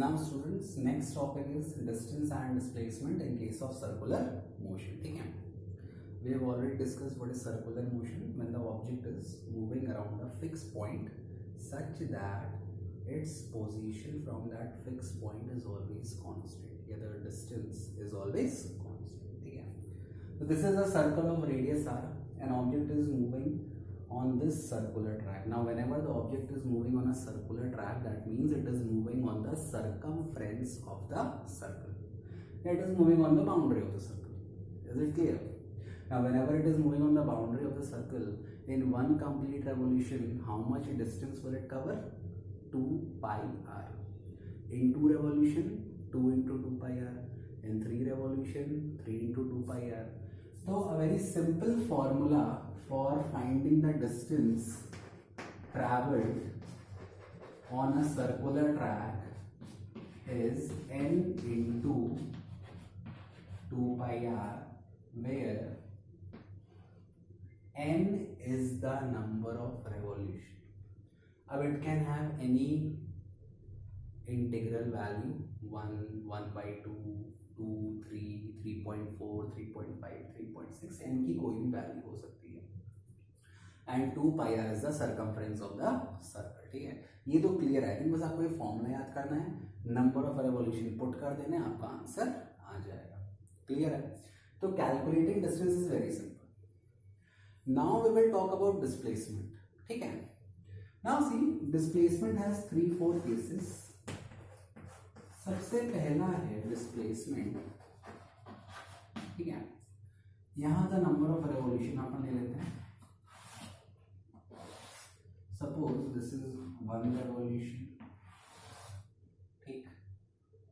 Now students, next topic is distance and displacement in case of circular motion. ठीक है, we have already discussed what is circular motion when the object is moving around a fixed point such that its position from that fixed point is always constant. Yeah, the distance is always constant. ठीक है, so this is a circle of radius r. An object is moving on this circular track. Now whenever the object is moving on a circular track, that means it is moving on the circumference of the circle. It is moving on the boundary of the circle. Is it clear? Now whenever it is moving on the boundary of the circle, in one complete revolution, how much distance will it cover? 2 pi r. In 2 revolution, 2 into 2 pi r. In 3 revolution, 3 into 2 pi r. So a very simple formula for finding the distance traveled on a circular track is n into 2 pi r, where n is the number of revolution. Now it can have any integral value, 1, 1 by 2, 2, 3, 3.4, 3.5, 3.6, n की कोई भी value हो सकती है. And 2 pi r is the circumference of the circle. ठीक है, ये तो क्लियर है. बस आपको ये फॉर्मूला याद करना है, नंबर ऑफ रेवोल्यूशन पुट कर देना, आपका आंसर आ जाएगा. क्लियर है? तो calculating distance is very simple. Now we will talk about displacement. ठीक है, now see displacement has 3-4 cases. सबसे पहला है डिस्प्लेसमेंट. ठीक है, यहां द नंबर ऑफ रेवोल्यूशन अपन ले लेते हैं. Suppose this is 1 revolution. ठीक,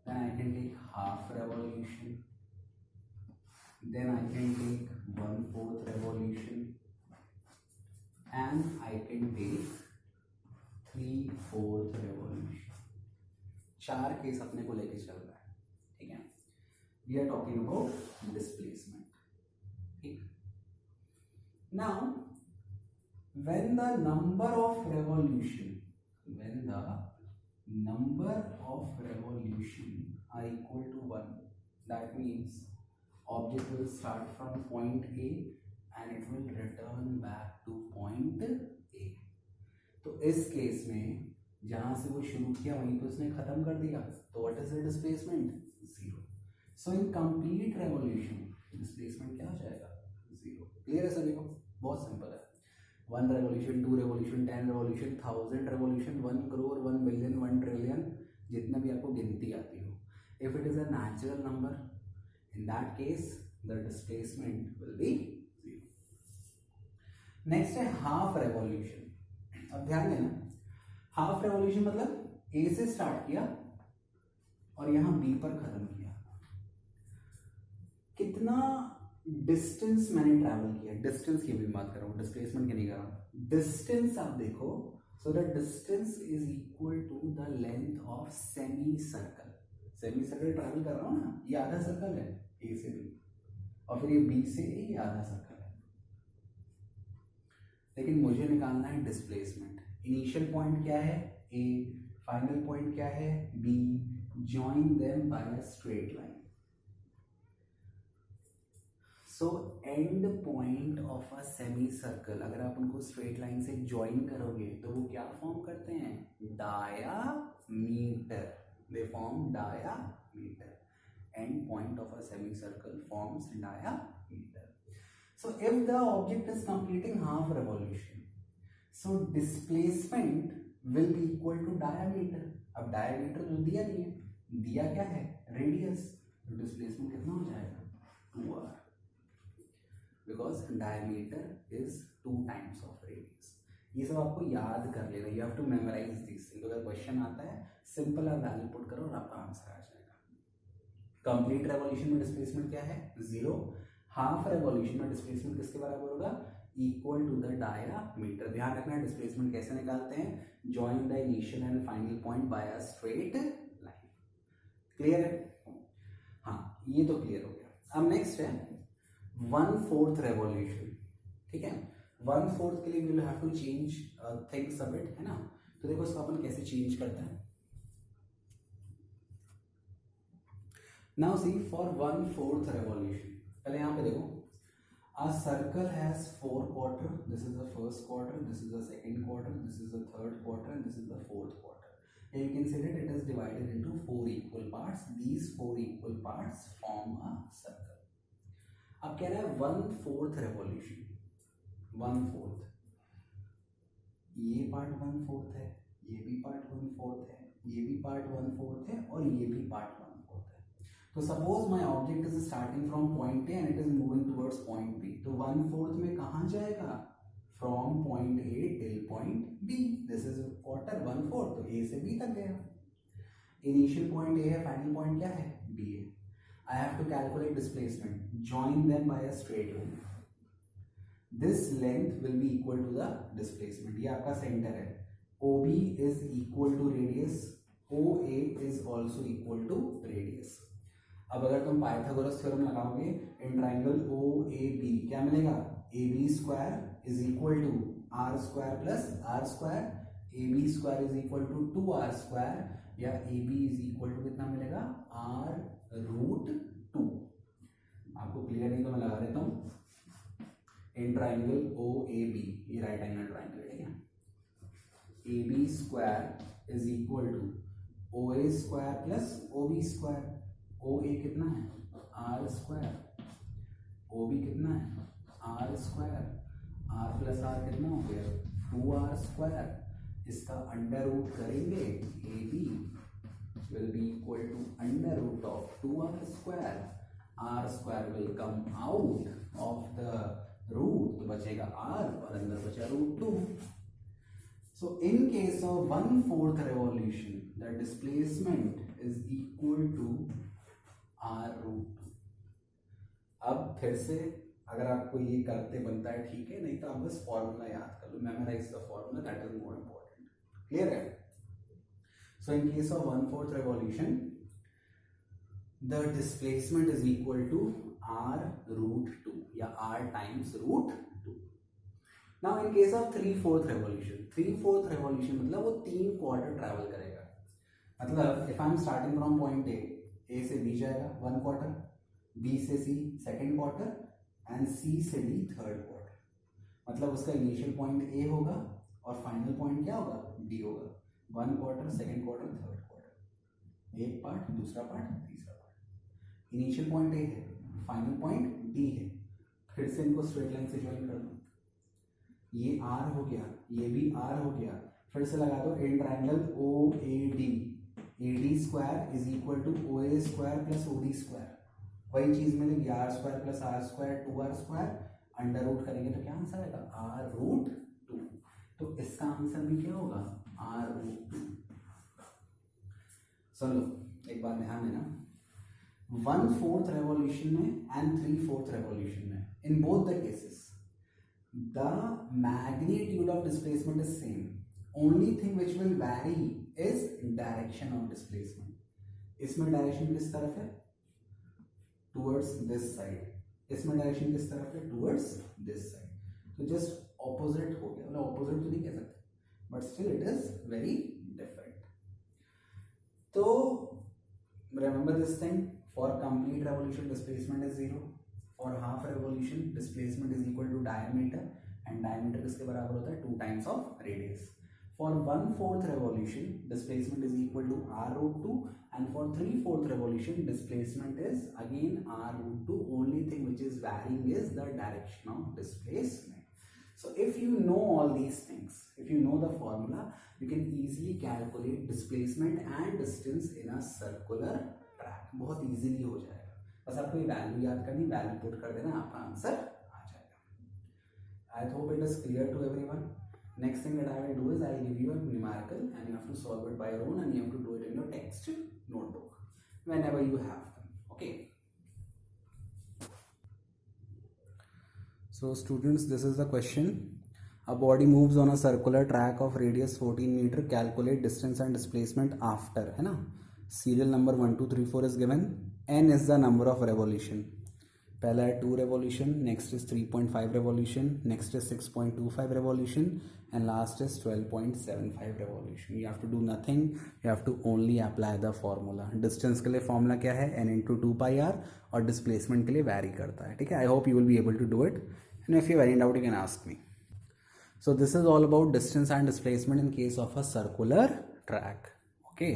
then I can take half revolution, then I can take 1/4 revolution, and I can take 3/4 revolution. 4 case अपने को लेके चल रहा है. ठीक है, we are talking about displacement. ठीक, now when the number of revolution are equal to 1, that means object will start from point A and it will return back to point A. तो इस केस में जहां से वो शुरू किया वहीं पे उसने खत्म कर दिया, तो what is the displacement? 0. So in complete revolution displacement क्या हो जाएगा? 0. क्लियर है सभी को? बहुत सिंपल है. 1 revolution, 2 revolution, 10 revolution, 1000 revolution, 1 crore, 1 billion, 1 trillion, जितना भी आपको गिनती आती हो. If it is a natural number, in that case the displacement will be 0. Next है half revolution. अब ध्यान देना, हाफ रेवोल्यूशन मतलब ए से स्टार्ट किया और यहां बी पर खत्म किया. कितना डिस्टेंस मैंने ट्रैवल किया, डिस्टेंस की भी बात कर रहा हूं, डिस्प्लेसमेंट की नहीं कर रहा हूं. डिस्टेंस आप देखो, so the distance is equal to the length of semi circle. Semi circle travel कर रहा हूं ना, ये आधा सर्कल है ए से बी, और फिर ये बी से ए, ये आधा सर्कल है. लेकिन मुझे निकालना है डिस्प्लेसमेंट. इनिशियल पॉइंट क्या है? ए. फाइनल पॉइंट क्या है? B. Join them by a straight line. So end point of a semi circle, अगर आप उनको स्ट्रेट लाइन से ज्वाइन करोगे तो वो क्या फॉर्म करते हैं? Diameter. They form diameter. And point of a semi circle forms diameter. So if the object is completing half revolution, so displacement will be equal to diameter. अब diameter तो दिया नहीं है, दिया क्या है? रेडियस. तो डिस्प्लेसमेंट कितना हो जाएगा? 2r, because diameter is 2 times of radius. ये सब आपको याद कर लेना. you have to memorize this. अगर क्वेश्चन आता है, सिंपल आप वैल्यू पुट करो और आपका आंसर आ जाएगा. कंप्लीट रेवोल्यूशन में डिस्प्लेसमेंट क्या है? 0. हाफ रेवोल्यूशन में डिस्प्लेसमेंट किसके बराबर होगा? Equal to the diameter. ध्यान रखना, डिस्प्लेसमेंट कैसे निकालते हैं? Join the initial and final point by a straight line. Clear है? हाँ, ये तो क्लियर हो गया. अब नेक्स्ट है 1/4 रेवोल्यूशन. ठीक है, 1/4 के लिए we will have to change things a bit, है ना. तो देखो इसको अपन कैसे चेंज करते हैं. नाउ सी फॉर 1/4 रेवोल्यूशन, पहले यहाँ पे देखो, a circle has 4 quarter, this is the first quarter, this is the second quarter, this is the third quarter, and this is the fourth quarter. Here you can see that it is divided into 4 equal parts. These 4 equal parts form a circle. अब कह रहा है 1/4 revolution, 1/4, ये part 1/4 है, ये भी part 1/4 है, ये भी पार्ट 1/4 है, और ये भी पार्ट 1/4 है. तो suppose my object is starting from point A and it is moving towards point B, तो 1/4 में कहाँ जाएगा? From point A till point B. This is quarter 1/4, तो ए से बी तक गया. इनिशियल पॉइंट ए है, फाइनल पॉइंट क्या है? बी है. I have to calculate displacement, join them by a straight line. This length will be equal to the displacement. ये आपका सेंटर है. OB is equal to radius, OA is also equal to radius. अब अगर तुम Pythagoras theorem लगाओगे इन triangle OAB, क्या मिलेगा? AB square is equal to R square plus R square, AB square is equal to 2R square, या AB is equal to कितना मिलेगा? R√2. आपको क्लियर नहीं तो मैं लगा देता हूँ. इन ट्राइंगल OAB, ये राइट एंगल ट्राइंगल है, ठीक है. AB square is equal to OA square plus OB square. OA कितना है? R square. OB कितना है? R square. R plus R कितना हो गया? 2R square. इसका अंडर रूट करेंगे, AB will be equal to under root of 2R square. R square will come out of the root, तो बचेगा R और अंदर बचा √2. So in case of 1/4 revolution, the displacement is equal to R√2. अब फिर से अगर आपको ये करते बनता है ठीक है, नहीं तो आप बस फॉर्मूला याद कर लो, memorise the formula, that is more important. Clear है? So in case of 1/4 revolution, the displacement is equal to R√2 या R times √2. Now in case of 3/4 revolution, 3/4 revolution मतलब वो 3 क्वार्टर ट्रैवल करेगा. मतलब if I am starting from point A से B जाएगा 1 quarter, B से C second quarter, and C से D third quarter. मतलब उसका इनिशियल पॉइंट A होगा और फाइनल पॉइंट क्या होगा? D होगा. 1 quarter, second quarter, third quarter, एक पार्ट, दूसरा पार्ट, तीसरा पार्ट. इनिशियल पॉइंट A है, फाइनल पॉइंट D है. फिर से इनको स्ट्रेट लाइन से ज्वाइन कर दो. ये R हो गया, ये भी R हो गया. फिर से लगा दो in triangle OAD, AD square is equal to OA square plus OD square. वही चीज मिलेगी, R square plus R square 2R square, under root करेंगे तो क्या आंसर आएगा? R√2. तो इसका आंसर भी क्या होगा? R√2. सुन लो, एक बात ध्यान देना, 1/4 रेवोल्यूशन में एंड 3/4 रेवोल्यूशन में, in both the cases the magnitude of displacement is same. Only thing which will vary is direction of displacement. इसमें डायरेक्शन किस तरफ है? Towards this side. इसमें डायरेक्शन किस तरफ है? Towards this side. तो just opposite हो गया. मतलब opposite तो नहीं कह सकते, but still it is very different. तो remember this thing. For complete revolution, displacement is 0. For half revolution, displacement is equal to diameter, and diameter किसके बराबर होता है? 2 times of radius. For 1/4 revolution, displacement is equal to R√2, and for 3/4 revolution, displacement is again R√2. Only thing which is varying is the direction of displacement. So if you know all these things, if you know the formula, you can easily calculate displacement and distance in a circular track. बहुत easily हो जाएगा. बस आपको ये value याद करनी, value put कर देना, आपका आंसर आ जाएगा. I hope it is clear to everyone. Next thing that I will do is I give you a numerical and you have to solve it by your own, and you have to do it in your text notebook whenever you have them. Okay, so students, this is the question. A body moves on a circular track of radius 14 meter. Calculate distance and displacement after, है ना. Serial number 1 2 3 4 is given. N is the number of revolution. पहला है 2 revolution, next is 3.5 revolution, next is 6.25 revolution, and last is 12.75 revolution. You have to do nothing, you have to only apply the formula. Distance के लिए formula क्या है, n into 2 pi r, और displacement के लिए vary करता है. ठीक है, I hope you will be able to do it, and if you have any doubt you can ask me. So this is all about distance and displacement in case of a circular track. Okay.